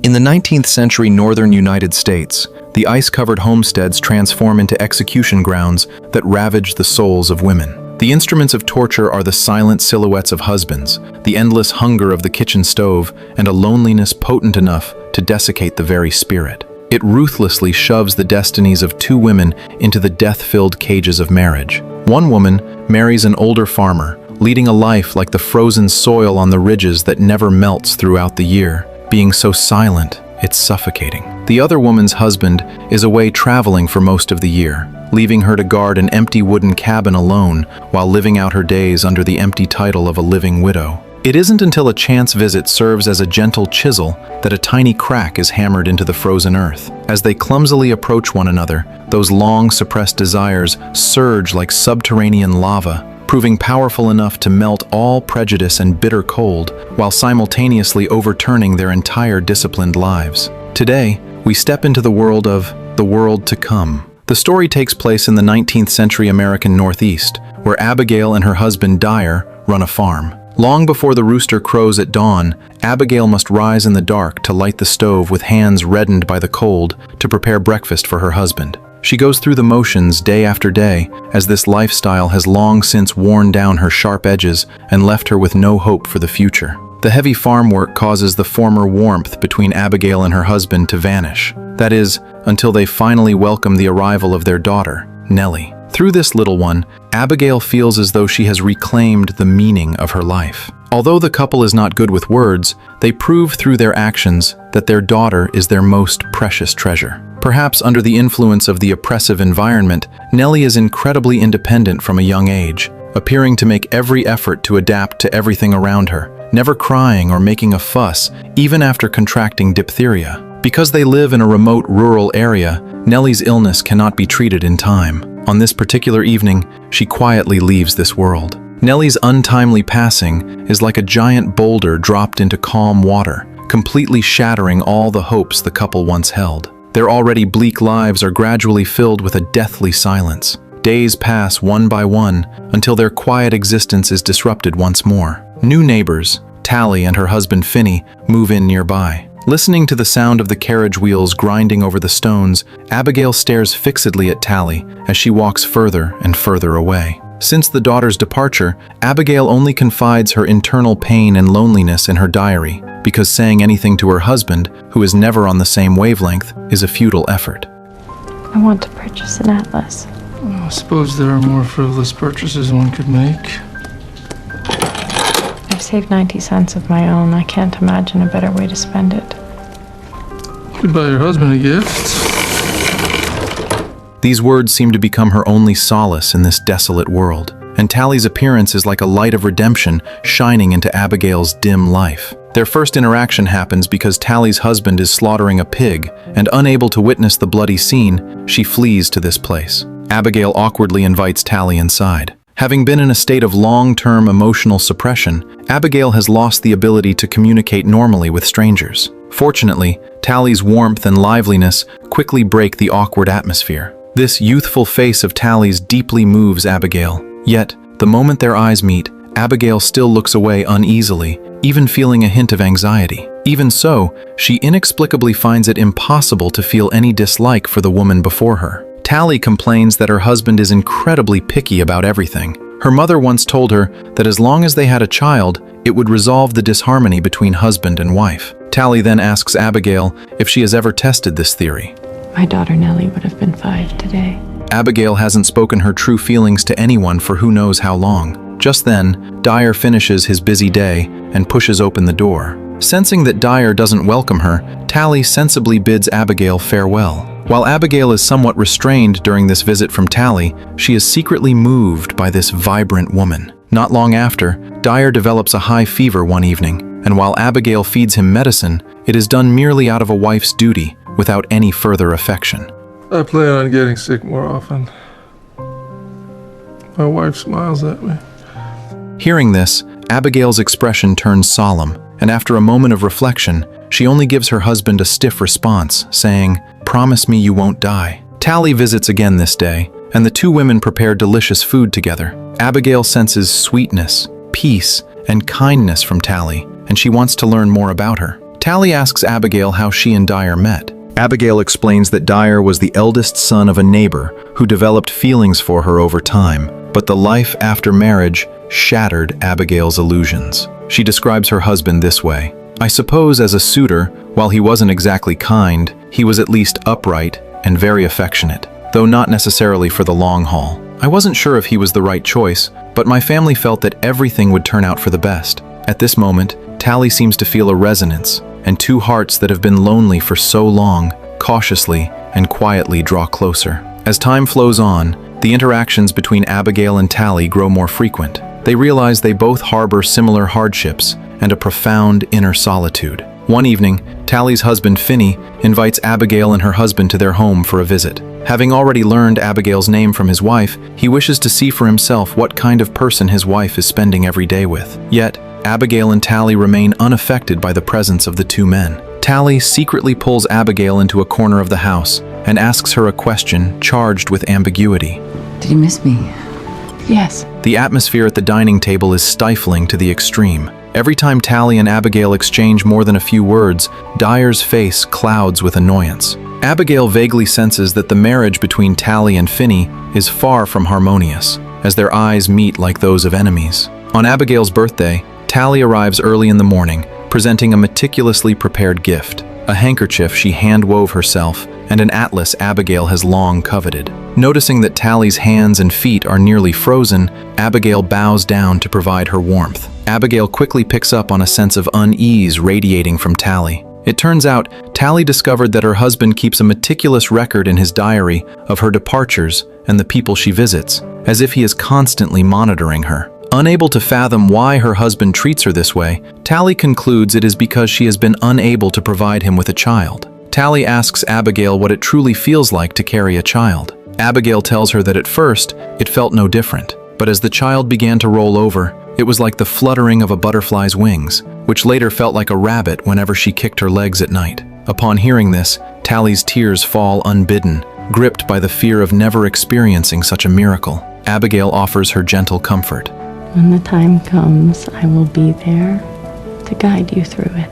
In the 19th century northern United States, the ice-covered homesteads transform into execution grounds that ravage the souls of women. The instruments of torture are the silent silhouettes of husbands, the endless hunger of the kitchen stove, and a loneliness potent enough to desiccate the very spirit. It ruthlessly shoves the destinies of two women into the death-filled cages of marriage. One woman marries an older farmer, leading a life like the frozen soil on the ridges that never melts throughout the year, being so silent, it's suffocating. The other woman's husband is away traveling for most of the year, leaving her to guard an empty wooden cabin alone while living out her days under the empty title of a living widow. It isn't until a chance visit serves as a gentle chisel that a tiny crack is hammered into the frozen earth. As they clumsily approach one another, those long suppressed desires surge like subterranean lava, proving powerful enough to melt all prejudice and bitter cold while simultaneously overturning their entire disciplined lives. Today, we step into the world to come. The story takes place in the 19th century American Northeast, where Abigail and her husband Dyer run a farm. Long before the rooster crows at dawn, Abigail must rise in the dark to light the stove with hands reddened by the cold to prepare breakfast for her husband. She goes through the motions day after day, as this lifestyle has long since worn down her sharp edges and left her with no hope for the future. The heavy farm work causes the former warmth between Abigail and her husband to vanish. That is, until they finally welcome the arrival of their daughter, Nellie. Through this little one, Abigail feels as though she has reclaimed the meaning of her life. Although the couple is not good with words, they prove through their actions that their daughter is their most precious treasure. Perhaps under the influence of the oppressive environment, Nellie is incredibly independent from a young age, appearing to make every effort to adapt to everything around her, never crying or making a fuss, even after contracting diphtheria. Because they live in a remote rural area, Nellie's illness cannot be treated in time. On this particular evening, she quietly leaves this world. Nellie's untimely passing is like a giant boulder dropped into calm water, completely shattering all the hopes the couple once held. Their already bleak lives are gradually filled with a deathly silence. Days pass one by one until their quiet existence is disrupted once more. New neighbors, Tallie and her husband Finney, move in nearby. Listening to the sound of the carriage wheels grinding over the stones, Abigail stares fixedly at Tallie as she walks further and further away. Since the daughter's departure, Abigail only confides her internal pain and loneliness in her diary, because saying anything to her husband, who is never on the same wavelength, is a futile effort. I want to purchase an atlas. Well, I suppose there are more frivolous purchases one could make. I've saved 90 cents of my own. I can't imagine a better way to spend it. You could buy your husband a gift. These words seem to become her only solace in this desolate world, and Tallie's appearance is like a light of redemption shining into Abigail's dim life. Their first interaction happens because Tallie's husband is slaughtering a pig, and unable to witness the bloody scene, she flees to this place. Abigail awkwardly invites Tallie inside. Having been in a state of long-term emotional suppression, Abigail has lost the ability to communicate normally with strangers. Fortunately, Tallie's warmth and liveliness quickly break the awkward atmosphere. This youthful face of Tallie's deeply moves Abigail. Yet, the moment their eyes meet, Abigail still looks away uneasily, even feeling a hint of anxiety. Even so, she inexplicably finds it impossible to feel any dislike for the woman before her. Tallie complains that her husband is incredibly picky about everything. Her mother once told her that as long as they had a child, it would resolve the disharmony between husband and wife. Tallie then asks Abigail if she has ever tested this theory. My daughter Nellie would have been 5 today. Abigail hasn't spoken her true feelings to anyone for who knows how long. Just then, Dyer finishes his busy day and pushes open the door. Sensing that Dyer doesn't welcome her, Tallie sensibly bids Abigail farewell. While Abigail is somewhat restrained during this visit from Tallie, she is secretly moved by this vibrant woman. Not long after, Dyer develops a high fever one evening, and while Abigail feeds him medicine, it is done merely out of a wife's duty, without any further affection. I plan on getting sick more often. My wife smiles at me. Hearing this, Abigail's expression turns solemn, and after a moment of reflection, she only gives her husband a stiff response, saying, "Promise me you won't die." Tallie visits again this day, and the two women prepare delicious food together. Abigail senses sweetness, peace, and kindness from Tallie, and she wants to learn more about her. Tallie asks Abigail how she and Dyer met. Abigail explains that Dyer was the eldest son of a neighbor who developed feelings for her over time, but the life after marriage shattered Abigail's illusions. She describes her husband this way: "I suppose as a suitor, while he wasn't exactly kind, he was at least upright and very affectionate, though not necessarily for the long haul. I wasn't sure if he was the right choice, but my family felt that everything would turn out for the best." At this moment, Tallie seems to feel a resonance, and two hearts that have been lonely for so long cautiously and quietly draw closer. As time flows on, the interactions between Abigail and Tallie grow more frequent. They realize they both harbor similar hardships and a profound inner solitude. One evening, Tallie's husband Finney invites Abigail and her husband to their home for a visit. Having already learned Abigail's name from his wife, he wishes to see for himself what kind of person his wife is spending every day with. Yet, Abigail and Tallie remain unaffected by the presence of the two men. Tallie secretly pulls Abigail into a corner of the house and asks her a question charged with ambiguity. "Did you miss me?" Yes. The atmosphere at the dining table is stifling to the extreme. Every time Tallie and Abigail exchange more than a few words, Dyer's face clouds with annoyance. Abigail vaguely senses that the marriage between Tallie and Finney is far from harmonious, as their eyes meet like those of enemies. On Abigail's birthday, Tallie arrives early in the morning, presenting a meticulously prepared gift, a handkerchief she hand-wove herself, and an atlas Abigail has long coveted. Noticing that Tallie's hands and feet are nearly frozen, Abigail bows down to provide her warmth. Abigail quickly picks up on a sense of unease radiating from Tallie. It turns out, Tallie discovered that her husband keeps a meticulous record in his diary of her departures and the people she visits, as if he is constantly monitoring her. Unable to fathom why her husband treats her this way, Tallie concludes it is because she has been unable to provide him with a child. Tallie asks Abigail what it truly feels like to carry a child. Abigail tells her that at first, it felt no different, but as the child began to roll over, it was like the fluttering of a butterfly's wings, which later felt like a rabbit whenever she kicked her legs at night. Upon hearing this, Tallie's tears fall unbidden, gripped by the fear of never experiencing such a miracle. Abigail offers her gentle comfort. When the time comes, I will be there to guide you through it.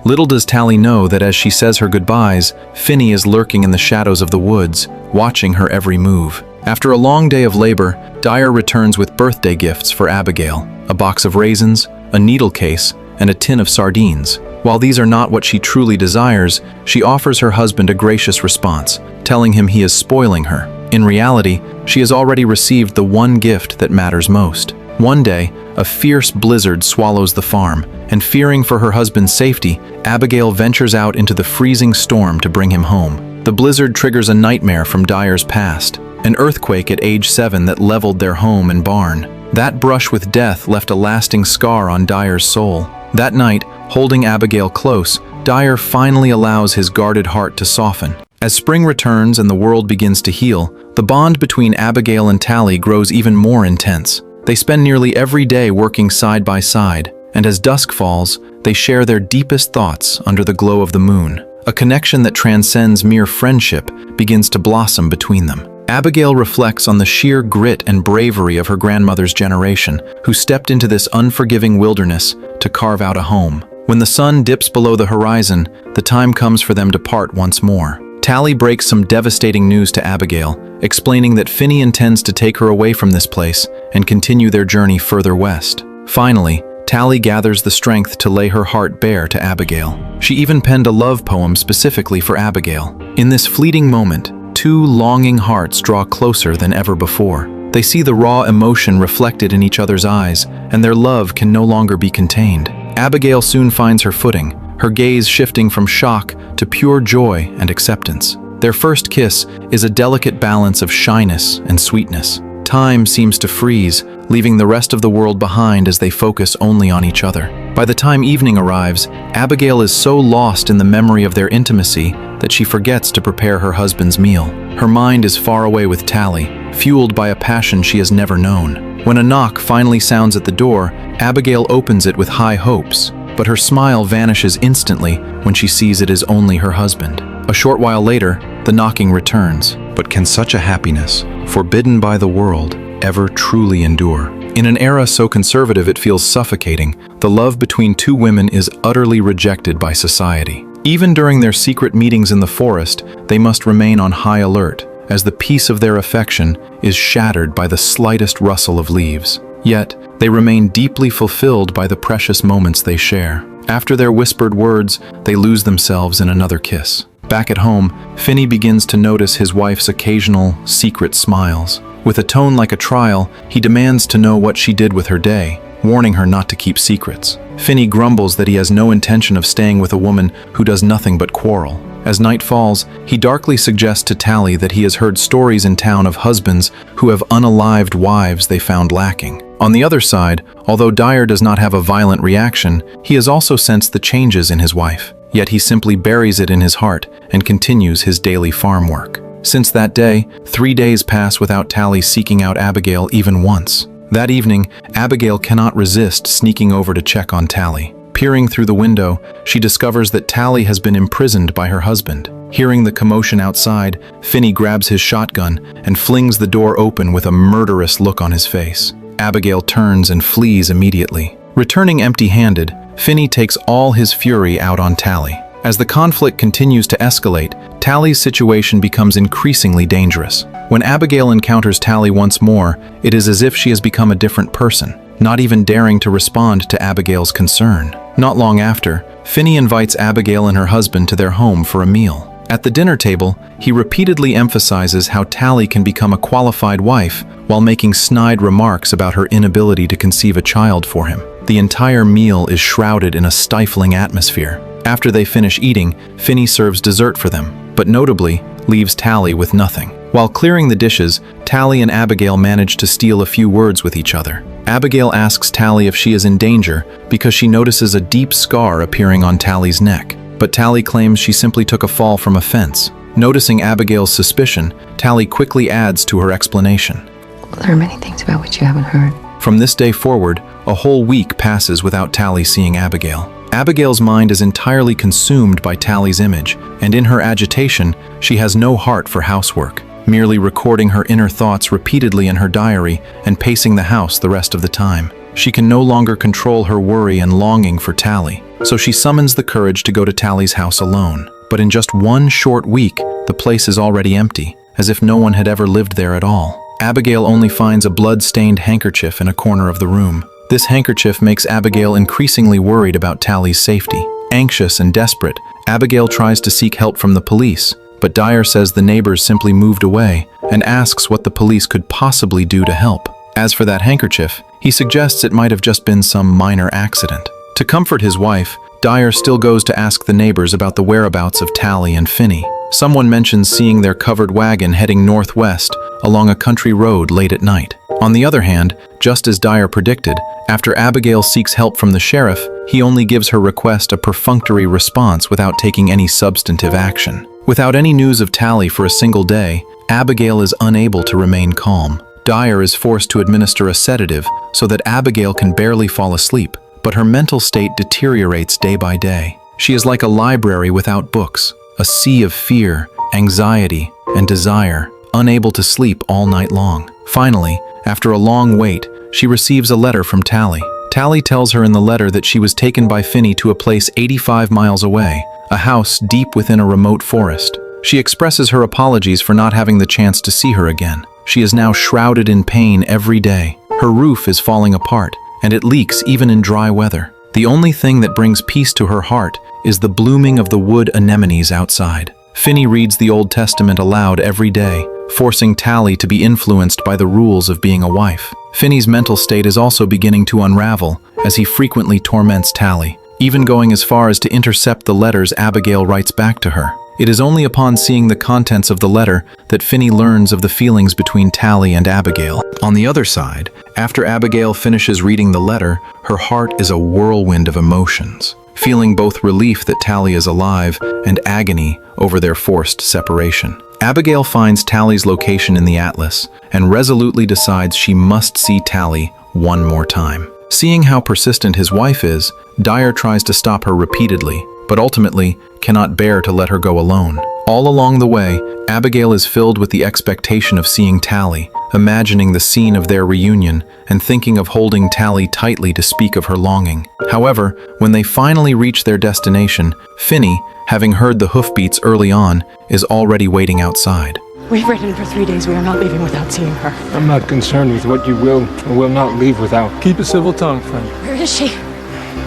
Little does Tallie know that as she says her goodbyes, Finney is lurking in the shadows of the woods, watching her every move. After a long day of labor, Dyer returns with birthday gifts for Abigail, a box of raisins, a needle case, and a tin of sardines. While these are not what she truly desires, she offers her husband a gracious response, telling him he is spoiling her. In reality, she has already received the one gift that matters most. One day, a fierce blizzard swallows the farm, and fearing for her husband's safety, Abigail ventures out into the freezing storm to bring him home. The blizzard triggers a nightmare from Dyer's past, an earthquake at age 7 that leveled their home and barn. That brush with death left a lasting scar on Dyer's soul. That night, holding Abigail close, Dyer finally allows his guarded heart to soften. As spring returns and the world begins to heal, the bond between Abigail and Tallie grows even more intense. They spend nearly every day working side by side, and as dusk falls, they share their deepest thoughts under the glow of the moon. A connection that transcends mere friendship begins to blossom between them. Abigail reflects on the sheer grit and bravery of her grandmother's generation, who stepped into this unforgiving wilderness to carve out a home. When the sun dips below the horizon, the time comes for them to part once more. Tallie breaks some devastating news to Abigail, explaining that Finney intends to take her away from this place and continue their journey further west. Finally, Tallie gathers the strength to lay her heart bare to Abigail. She even penned a love poem specifically for Abigail. In this fleeting moment, two longing hearts draw closer than ever before. They see the raw emotion reflected in each other's eyes, and their love can no longer be contained. Abigail soon finds her footing, her gaze shifting from shock to pure joy and acceptance. Their first kiss is a delicate balance of shyness and sweetness. Time seems to freeze, leaving the rest of the world behind as they focus only on each other. By the time evening arrives, Abigail is so lost in the memory of their intimacy that she forgets to prepare her husband's meal. Her mind is far away with Tallie, fueled by a passion she has never known. When a knock finally sounds at the door, Abigail opens it with high hopes, but her smile vanishes instantly when she sees it is only her husband. A short while later, the knocking returns. But can such a happiness, forbidden by the world, ever truly endure. In an era so conservative it feels suffocating, the love between two women is utterly rejected by society. Even during their secret meetings in the forest, they must remain on high alert, as the peace of their affection is shattered by the slightest rustle of leaves. Yet, they remain deeply fulfilled by the precious moments they share. After their whispered words, they lose themselves in another kiss. Back at home, Finney begins to notice his wife's occasional, secret smiles. With a tone like a trial, he demands to know what she did with her day, warning her not to keep secrets. Finney grumbles that he has no intention of staying with a woman who does nothing but quarrel. As night falls, he darkly suggests to Tallie that he has heard stories in town of husbands who have unalived wives they found lacking. On the other side, although Dyer does not have a violent reaction, he has also sensed the changes in his wife. Yet he simply buries it in his heart and continues his daily farm work. Since that day, 3 days pass without Tallie seeking out Abigail even once. That evening, Abigail cannot resist sneaking over to check on Tallie. Peering through the window, she discovers that Tallie has been imprisoned by her husband. Hearing the commotion outside, Finney grabs his shotgun and flings the door open with a murderous look on his face. Abigail turns and flees immediately. Returning empty-handed, Finney takes all his fury out on Tallie. As the conflict continues to escalate, Tallie's situation becomes increasingly dangerous. When Abigail encounters Tallie once more, it is as if she has become a different person, not even daring to respond to Abigail's concern. Not long after, Finney invites Abigail and her husband to their home for a meal. At the dinner table, he repeatedly emphasizes how Tallie can become a qualified wife while making snide remarks about her inability to conceive a child for him. The entire meal is shrouded in a stifling atmosphere. After they finish eating, Finney serves dessert for them, but notably, leaves Tallie with nothing. While clearing the dishes, Tallie and Abigail manage to steal a few words with each other. Abigail asks Tallie if she is in danger because she notices a deep scar appearing on Tallie's neck. But Tallie claims she simply took a fall from a fence. Noticing Abigail's suspicion, Tallie quickly adds to her explanation. Well, there are many things about which you haven't heard. From this day forward, a whole week passes without Tallie seeing Abigail. Abigail's mind is entirely consumed by Tallie's image, and in her agitation, she has no heart for housework, merely recording her inner thoughts repeatedly in her diary and pacing the house the rest of the time. She can no longer control her worry and longing for Tallie, so she summons the courage to go to Tallie's house alone. But in just one short week, the place is already empty, as if no one had ever lived there at all. Abigail only finds a blood-stained handkerchief in a corner of the room. This handkerchief makes Abigail increasingly worried about Tallie's safety. Anxious and desperate, Abigail tries to seek help from the police, but Dyer says the neighbors simply moved away and asks what the police could possibly do to help. As for that handkerchief, he suggests it might have just been some minor accident. To comfort his wife, Dyer still goes to ask the neighbors about the whereabouts of Tallie and Finney. Someone mentions seeing their covered wagon heading northwest along a country road late at night. On the other hand, just as Dyer predicted, after Abigail seeks help from the sheriff, he only gives her request a perfunctory response without taking any substantive action. Without any news of Tallie for a single day, Abigail is unable to remain calm. Dyer is forced to administer a sedative so that Abigail can barely fall asleep, but her mental state deteriorates day by day. She is like a library without books, a sea of fear, anxiety, and desire, unable to sleep all night long. Finally, after a long wait, she receives a letter from Tallie. Tallie tells her in the letter that she was taken by Finney to a place 85 miles away, a house deep within a remote forest. She expresses her apologies for not having the chance to see her again. She is now shrouded in pain every day. Her roof is falling apart, and it leaks even in dry weather. The only thing that brings peace to her heart is the blooming of the wood anemones outside. Finney reads the Old Testament aloud every day, forcing Tallie to be influenced by the rules of being a wife. Finney's mental state is also beginning to unravel as he frequently torments Tallie, even going as far as to intercept the letters Abigail writes back to her. It is only upon seeing the contents of the letter that Finney learns of the feelings between Tallie and Abigail. On the other side, after Abigail finishes reading the letter, her heart is a whirlwind of emotions, feeling both relief that Tallie is alive and agony over their forced separation. Abigail finds Tallie's location in the atlas and resolutely decides she must see Tallie one more time. Seeing how persistent his wife is, Dyer tries to stop her repeatedly, but ultimately cannot bear to let her go alone. All along the way, Abigail is filled with the expectation of seeing Tallie, imagining the scene of their reunion and thinking of holding Tallie tightly to speak of her longing. However, when they finally reach their destination, Finney, having heard the hoofbeats early on, is already waiting outside. We've ridden for 3 days. We are not leaving without seeing her. I'm not concerned with what you will or will not leave without. Keep a civil tongue, friend. Where is she?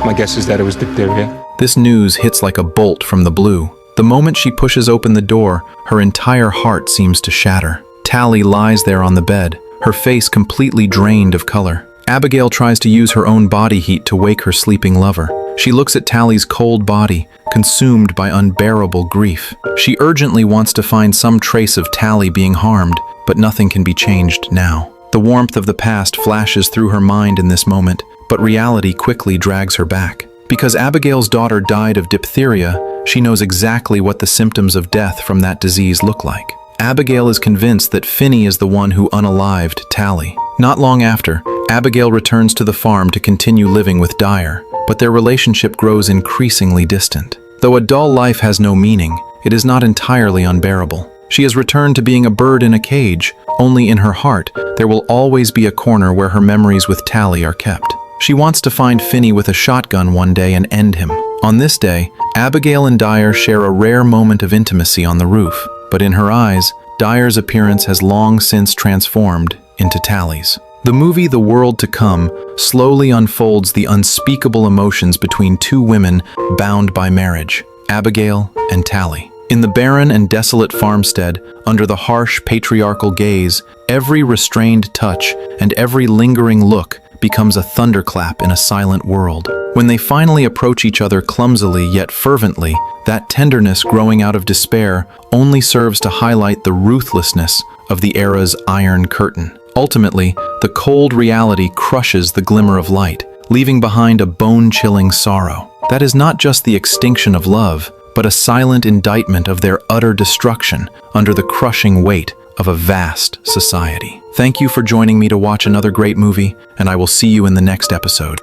My guess is that it was diphtheria. This news hits like a bolt from the blue. The moment she pushes open the door, her entire heart seems to shatter. Tallie lies there on the bed, her face completely drained of color. Abigail tries to use her own body heat to wake her sleeping lover. She looks at Tallie's cold body, consumed by unbearable grief. She urgently wants to find some trace of Tallie being harmed, but nothing can be changed now. The warmth of the past flashes through her mind in this moment, but reality quickly drags her back. Because Abigail's daughter died of diphtheria, she knows exactly what the symptoms of death from that disease look like. Abigail is convinced that Finney is the one who unalived Tallie. Not long after, Abigail returns to the farm to continue living with Dyer, but their relationship grows increasingly distant. Though a dull life has no meaning, it is not entirely unbearable. She has returned to being a bird in a cage, only in her heart there will always be a corner where her memories with Tallie are kept. She wants to find Finney with a shotgun one day and end him. On this day, Abigail and Dyer share a rare moment of intimacy on the roof, but in her eyes, Dyer's appearance has long since transformed into Tallie's. The movie The World to Come slowly unfolds the unspeakable emotions between two women bound by marriage, Abigail and Tallie. In the barren and desolate farmstead, under the harsh patriarchal gaze, every restrained touch and every lingering look becomes a thunderclap in a silent world. When they finally approach each other clumsily yet fervently, that tenderness growing out of despair only serves to highlight the ruthlessness of the era's Iron Curtain. Ultimately, the cold reality crushes the glimmer of light, leaving behind a bone-chilling sorrow. That is not just the extinction of love, but a silent indictment of their utter destruction under the crushing weight of a vast society. Thank you for joining me to watch another great movie, and I will see you in the next episode.